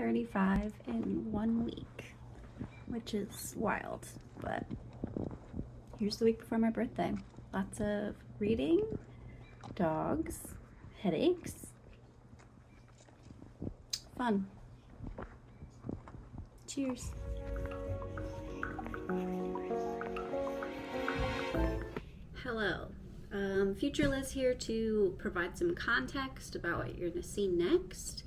35 in 1 week, which is wild, but here's the week before my birthday. Lots of reading, dogs, headaches, fun. Cheers. Hello. Future Liz here to provide some context about what you're going to see next.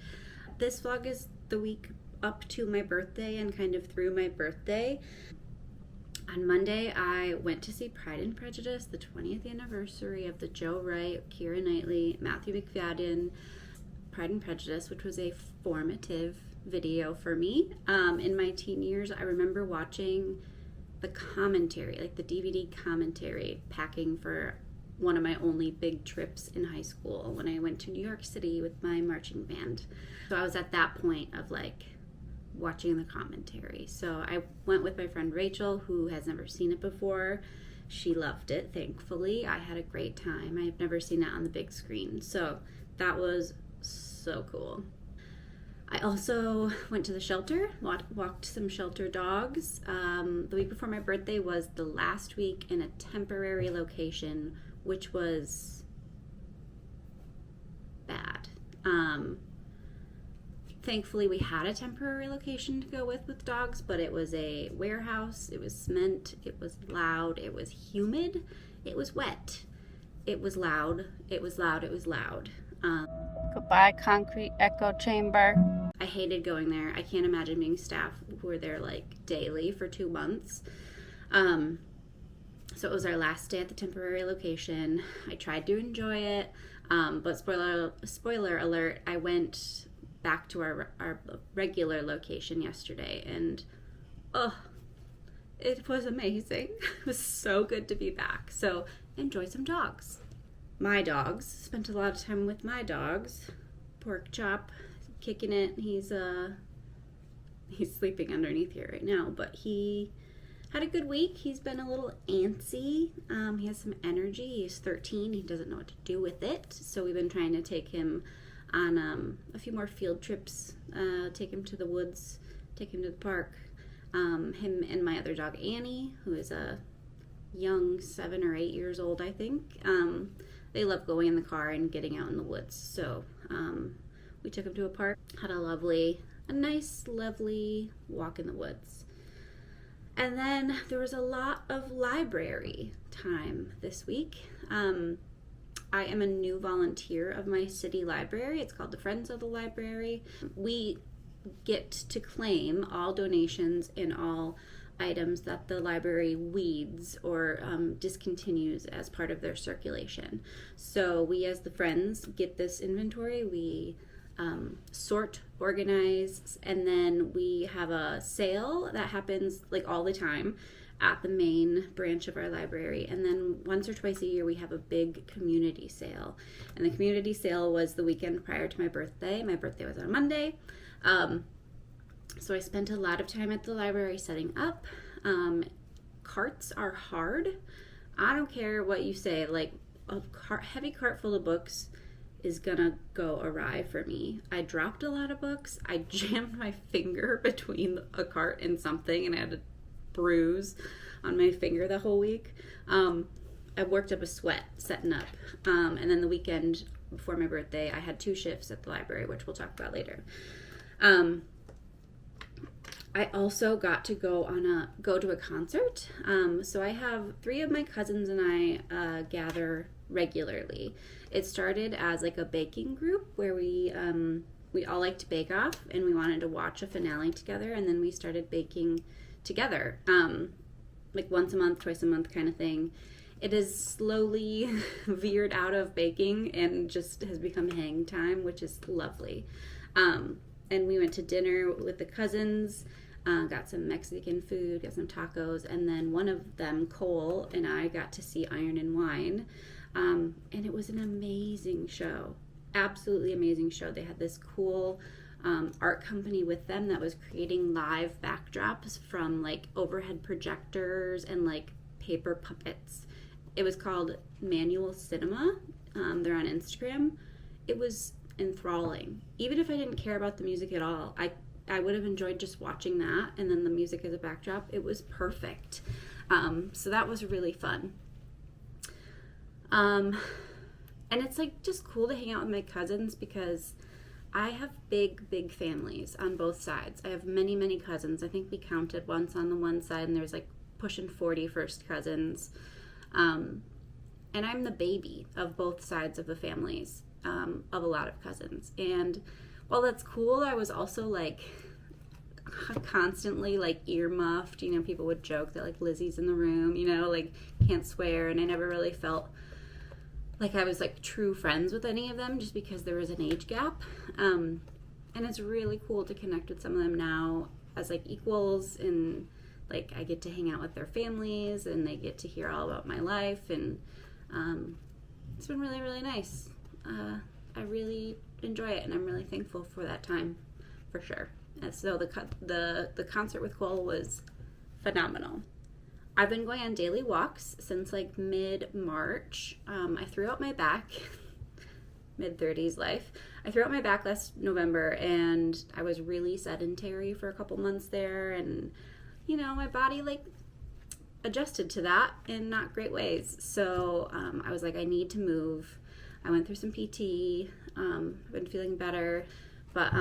This vlog is the week up to my birthday and kind of through my birthday. On Monday, I went to see Pride and Prejudice, the 20th anniversary of the Joe Wright, Keira Knightley, Matthew Macfadyen Pride and Prejudice, which was a formative video for me. In my teen years, I remember watching the commentary, like the DVD commentary, packing for one of my only big trips in high school when I went to New York City with my marching band. So I was at that point of like watching the commentary. So I went with my friend Rachel, who has never seen it before. She loved it, thankfully. I had a great time. I've never seen it on the big screen. So that was so cool. I also went to the shelter, walked some shelter dogs. The week before my birthday was the last week in a temporary location, which was bad. Thankfully, we had a temporary location to go with dogs, but it was a warehouse. It was cement. It was loud. It was humid. It was wet. It was loud. It was loud. It was loud. Goodbye, concrete echo chamber. I hated going there. I can't imagine being staff who were there like daily for 2 months. So it was our last day at the temporary location. I tried to enjoy it, but spoiler alert, I went back to our regular location yesterday, and it was amazing. It was so good to be back. So enjoy some dogs. My dogs, spent a lot of time with my dogs. Pork Chop, kicking it. He's sleeping underneath here right now, but he had a good week. He's been a little antsy. He has some energy. He's 13. He doesn't know what to do with it. So we've been trying to take him on a few more field trips, take him to the woods, take him to the park. Him and my other dog, Annie, who is a young 7 or 8 years old, I think. They love going in the car and getting out in the woods. So we took him to a park, had a nice, lovely walk in the woods. And then there was a lot of library time this week. I am a new volunteer of my city library. It's called the Friends of the Library. We get to claim all donations and all items that the library weeds or discontinues as part of their circulation. So we as the Friends get this inventory. We sort, organize, and then we have a sale that happens like all the time at the main branch of our library. And then once or twice a year we have a big community sale. And the community sale was the weekend prior to my birthday. My birthday was on a Monday. So I spent a lot of time at the library setting up. Carts are hard. I don't care what you say, like a heavy cart full of books is gonna go awry for me. I dropped a lot of books. I jammed my finger between a cart and something and I had a bruise on my finger the whole week. I worked up a sweat setting up. And then the weekend before my birthday, I had 2 shifts at the library, which we'll talk about later. I also got to go to a concert. So I have 3 of my cousins and I gather regularly. It started as like a baking group where we all liked Bake Off and we wanted to watch a finale together, and then we started baking together, like once a month, twice a month kind of thing. It has slowly veered out of baking and just has become hang time, which is lovely. And we went to dinner with the cousins, got some Mexican food, got some tacos, and then one of them, Cole, and I got to see Iron and Wine. And it was an amazing show. Absolutely amazing show. They had this cool art company with them that was creating live backdrops from like overhead projectors and like paper puppets. It was called Manual Cinema. They're on Instagram. It was enthralling. Even if I didn't care about the music at all, I I would have enjoyed just watching that, and then the music as a backdrop. It was perfect. So that was really fun. And it's like just cool to hang out with my cousins because I have big families on both sides. I have many cousins. I think we counted once on the one side, and there's like pushing 40 first cousins. And I'm the baby of both sides of the families, of a lot of cousins. And while that's cool, I was also like constantly like earmuffed. You know, people would joke that like Lizzie's in the room, you know, like can't swear. And I never really felt like I was like true friends with any of them just because there was an age gap. And it's really cool to connect with some of them now as like equals, and like I get to hang out with their families and they get to hear all about my life, and it's been really nice. I really enjoy it, and I'm really thankful for that time, for sure. And so the concert with Cole was phenomenal. I've been going on daily walks since like mid-March. I threw out my back, mid-30s life. I threw out my back last November, and I was really sedentary for a couple months there, and you know, my body like adjusted to that in not great ways. So I was like, I need to move. I went through some PT. I've been feeling better, but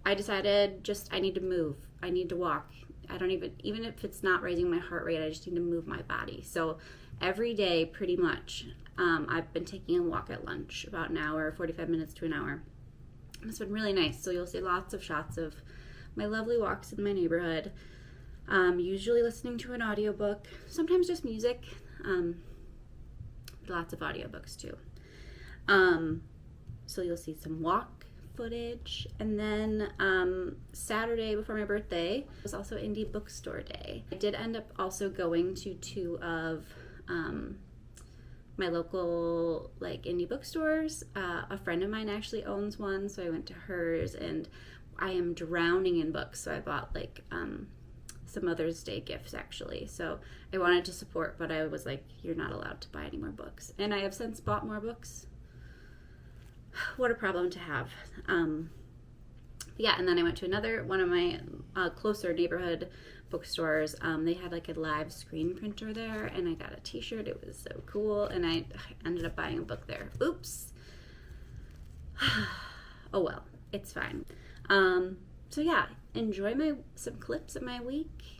I decided just I need to move. I need to walk. I don't even if it's not raising my heart rate, I just need to move my body. So every day, pretty much, I've been taking a walk at lunch, about an hour, 45 minutes to an hour. And it's been really nice. So you'll see lots of shots of my lovely walks in my neighborhood. Usually listening to an audiobook, sometimes just music, lots of audiobooks too. So you'll see some walk footage. And then Saturday before my birthday was also indie bookstore day. I did end up also going to two of my local like indie bookstores. A friend of mine actually owns one, so I went to hers, and I am drowning in books, so I bought like some Mother's Day gifts actually. So I wanted to support, but I was like, you're not allowed to buy any more books. And I have since bought more books. What a problem to have. Yeah, and then I went to another one of my closer neighborhood bookstores. They had like a live screen printer there, and I got a t-shirt. It was so cool, and I ended up buying a book there. Oops. Oh well, it's fine. So yeah, enjoy some clips of my week.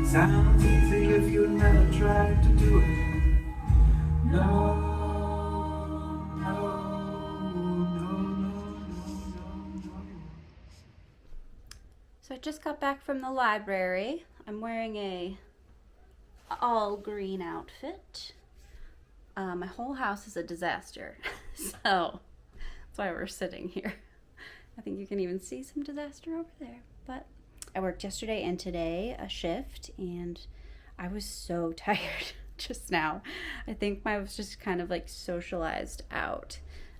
Sounds easy if you never tried to do it. No. So I just got back from the library. I'm wearing a all green outfit. My whole house is a disaster. So that's why we're sitting here. I think you can even see some disaster over there. But I worked yesterday and today a shift, and I was so tired just now. I think I was just kind of like socialized out.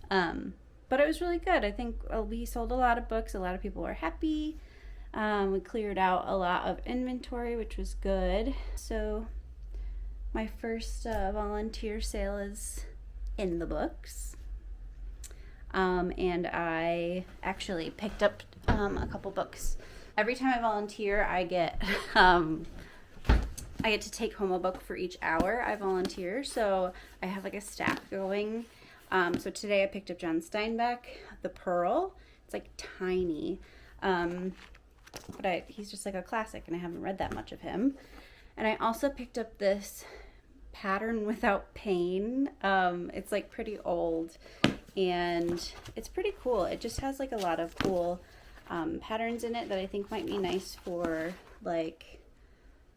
But it was really good. I think we sold a lot of books. A lot of people were happy. We cleared out a lot of inventory, which was good. So my first volunteer sale is in the books. And I actually picked up a couple books Every time I volunteer, I get to take home a book for each hour I volunteer. So I have like a stack going. So today I picked up John Steinbeck, The Pearl. It's like tiny. But he's just like a classic, and I haven't read that much of him. And I also picked up this Pattern Without Pain. It's like pretty old, and it's pretty cool. It just has like a lot of cool patterns in it that I think might be nice for like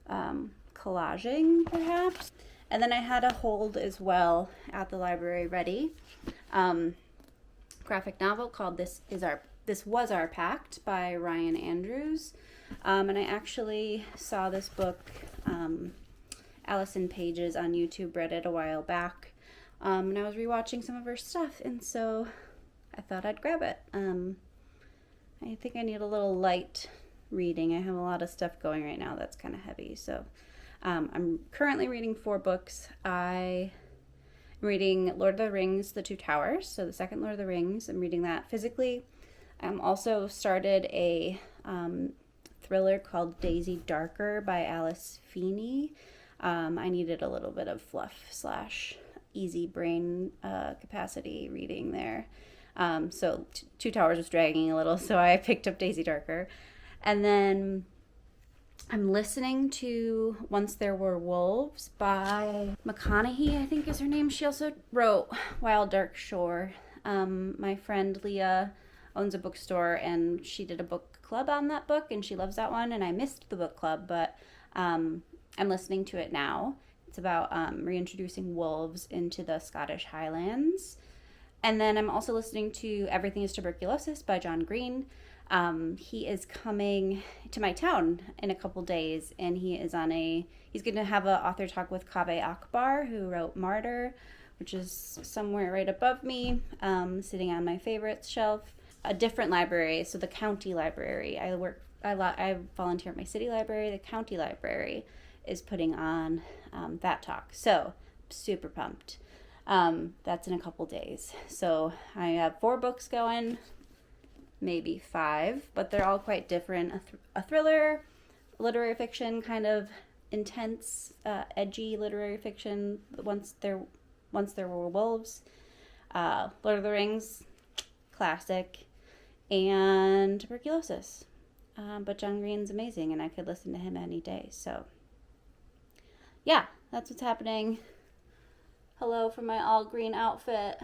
collaging perhaps. And then I had a hold as well at the library ready. Graphic novel called This Was Our Pact by Ryan Andrews. And I actually saw this book, Allison Pages on YouTube, read it a while back. And I was rewatching some of her stuff, and so I thought I'd grab it. I think I need a little light reading. I have a lot of stuff going right now that's kind of heavy. So I'm currently reading 4 books. I'm reading Lord of the Rings, The Two Towers. So the second Lord of the Rings. I'm reading that physically. I'm also started a thriller called Daisy Darker by Alice Feeney. I needed a little bit of fluff / easy brain capacity reading there. So Two Towers was dragging a little, so I picked up Daisy Darker. And then I'm listening to Once There Were Wolves by McConaughey, I think is her name. She also wrote Wild Dark Shore. My friend Leah owns a bookstore, and she did a book club on that book, and she loves that one, and I missed the book club, but I'm listening to it now. It's about reintroducing wolves into the Scottish Highlands. And then I'm also listening to Everything is Tuberculosis by John Green. He is coming to my town in a couple days, and he's going to have an author talk with Kaveh Akbar, who wrote Martyr, which is somewhere right above me, sitting on my favorites shelf. A different library, so the county library. I volunteer at my city library. The county library is putting on that talk. So super pumped. That's in a couple days. So I have 4 books going, maybe 5, but they're all quite different. A thriller, literary fiction, kind of intense, edgy literary fiction. Once There Were Wolves, Lord of the Rings, classic, and Tuberculosis. But John Green's amazing, and I could listen to him any day. So yeah, that's what's happening. Hello from my all green outfit.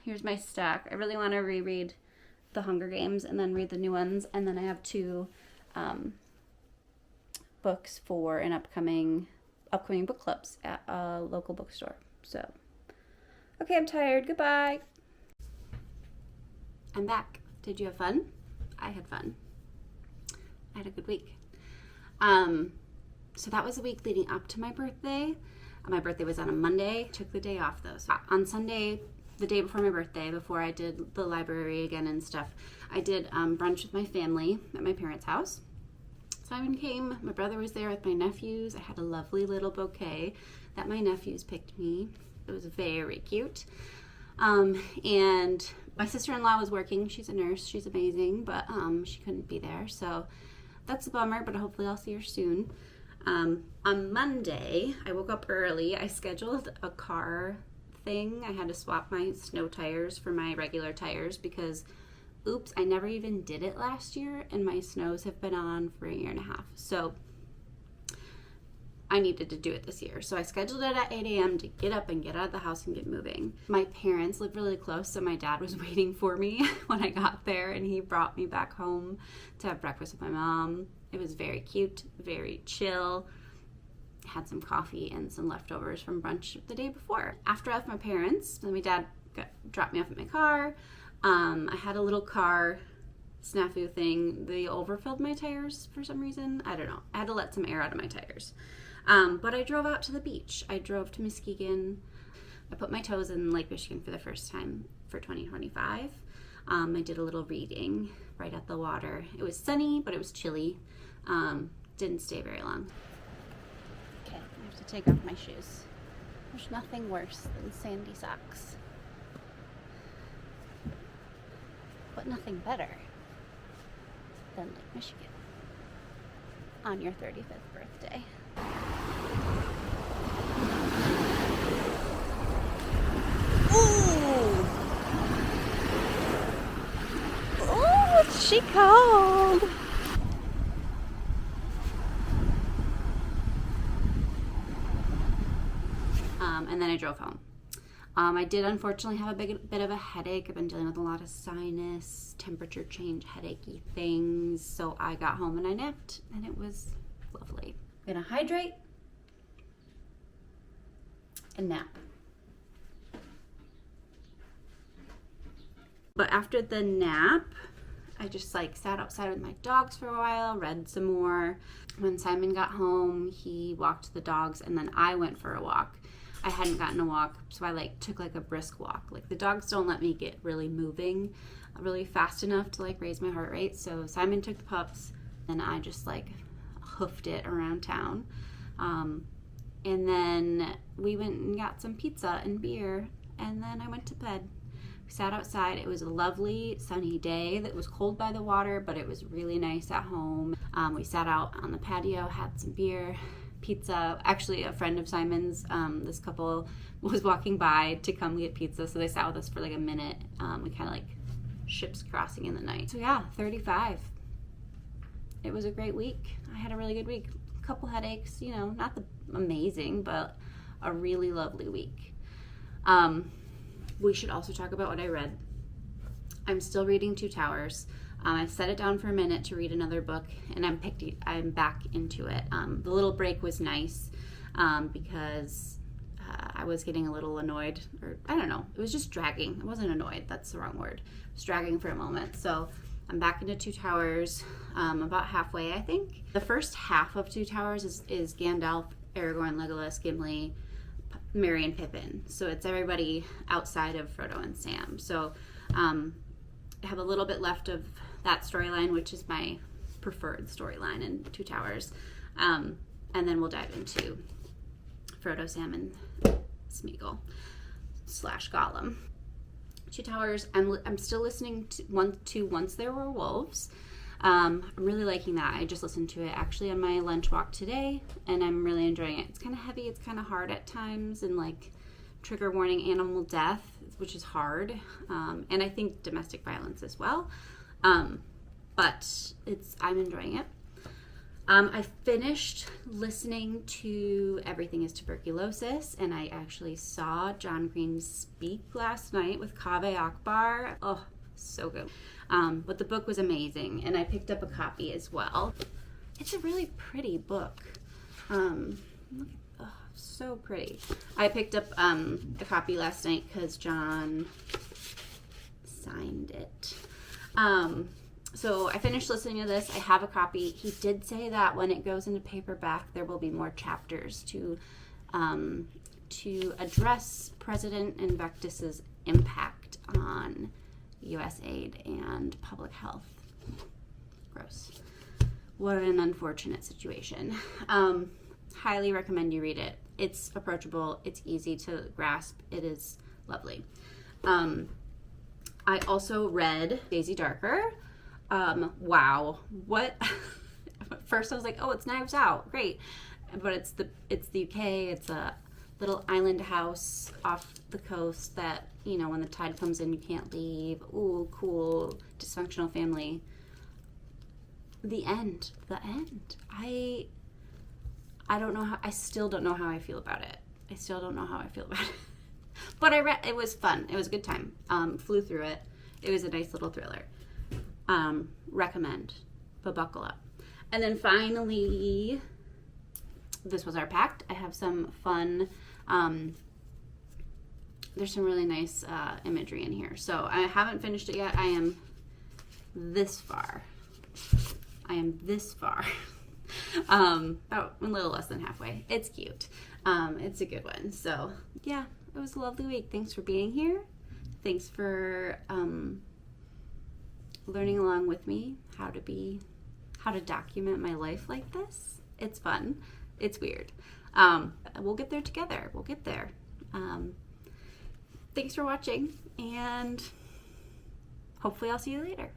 Here's my stack. I really want to reread The Hunger Games and then read the new ones. And then I have 2 books for an upcoming book clubs at a local bookstore. So, okay, I'm tired. Goodbye. I'm back. Did you have fun? I had fun. I had a good week. So that was the week leading up to my birthday. My birthday was on a Monday. Took the day off though. So on Sunday, the day before my birthday, before I did the library again and stuff, I did brunch with my family at my parents' house. Simon came. My brother was there with my nephews. I had a lovely little bouquet that my nephews picked me. It was very cute. And my sister-in-law was working. She's a nurse. She's amazing, but she couldn't be there. So that's a bummer, but hopefully I'll see her soon. On Monday, I woke up early. I scheduled a car thing. I had to swap my snow tires for my regular tires because, oops, I never even did it last year, and my snows have been on for a year and a half. So I needed to do it this year. So I scheduled it at 8 a.m. to get up and get out of the house and get moving. My parents live really close, so my dad was waiting for me when I got there, and he brought me back home to have breakfast with my mom. It was very cute, very chill. Had some coffee and some leftovers from brunch the day before. After I left my parents, my dad dropped me off at my car. I had a little car snafu thing. They overfilled my tires for some reason. I don't know. I had to let some air out of my tires. But I drove out to the beach. I drove to Muskegon. I put my toes in Lake Michigan for the first time for 2025. I did a little reading right at the water. It was sunny, but it was chilly. Didn't stay very long. Okay, I have to take off my shoes. There's nothing worse than sandy socks. But nothing better than Lake Michigan on your 35th birthday. Ooh! Oh, what's she called? And then I drove home. I did unfortunately have a bit of a headache. I've been dealing with a lot of sinus, temperature change, headachy things. So I got home and I napped, and it was lovely. I'm gonna hydrate and nap. But after the nap, I just like sat outside with my dogs for a while, read some more. When Simon got home, he walked the dogs, and then I went for a walk. I hadn't gotten a walk, so I like took like a brisk walk. Like the dogs don't let me get really moving really fast enough to like raise my heart rate. So Simon took the pups, and I just like hoofed it around town. And then we went and got some pizza and beer, and then I went to bed. We sat outside. It was a lovely sunny day that was cold by the water, but it was really nice at home. We sat out on the patio, had some beer, pizza. Actually, a friend of Simon's, this couple was walking by to come get pizza, so they sat with us for like a minute. We kind of like ships crossing in the night. So yeah, 35. It was a great week. I had a really good week. A couple headaches, you know, not the amazing, but a really lovely week. We should also talk about what I read. I'm still reading Two Towers. I set it down for a minute to read another book, and I'm back into it. The little break was nice because I was getting a little annoyed, or I don't know, it was just dragging. I wasn't annoyed, that's the wrong word. It was dragging for a moment. So I'm back into Two Towers, about halfway, I think. The first half of Two Towers is Gandalf, Aragorn, Legolas, Gimli, Merry, and Pippin. So it's everybody outside of Frodo and Sam. So I have a little bit left of that storyline, which is my preferred storyline in Two Towers. And then we'll dive into Frodo, Sam, and Smeagol / Gollum. Two Towers, I'm still listening to Once There Were Wolves. I'm really liking that. I just listened to it actually on my lunch walk today, and I'm really enjoying it. It's kind of heavy, it's kind of hard at times, and like trigger warning animal death, which is hard, and I think domestic violence as well. But I'm enjoying it. I finished listening to Everything is Tuberculosis, and I actually saw John Green speak last night with Kaveh Akbar. Oh, so good. But the book was amazing, and I picked up a copy as well. It's a really pretty book. So pretty. I picked up a copy last night because John signed it. So I finished listening to this. I have a copy. He did say that when it goes into paperback, there will be more chapters to address President Invictus's impact on U.S. aid and public health. Gross. What an unfortunate situation. Highly recommend you read it. It's approachable. It's easy to grasp. It is lovely. I also read Daisy Darker. Wow. What? At first I was like, oh, it's Knives Out. Great. But it's the UK. It's a little island house off the coast that, you know, when the tide comes in, you can't leave. Ooh, cool. Dysfunctional family. The end. I don't know how, I still don't know how I feel about it. But I read, it was fun. It was a good time. Flew through it. It was a nice little thriller. Recommend, but buckle up. And then finally, This Was Our Pact. I have some fun, there's some really nice imagery in here. So I haven't finished it yet. I am this far. About a little less than halfway. It's cute. It's a good one. So yeah, it was a lovely week. Thanks for being here. Thanks for learning along with me how to document my life like this. It's fun. It's weird. We'll get there together. We'll get there. Thanks for watching, and hopefully I'll see you later.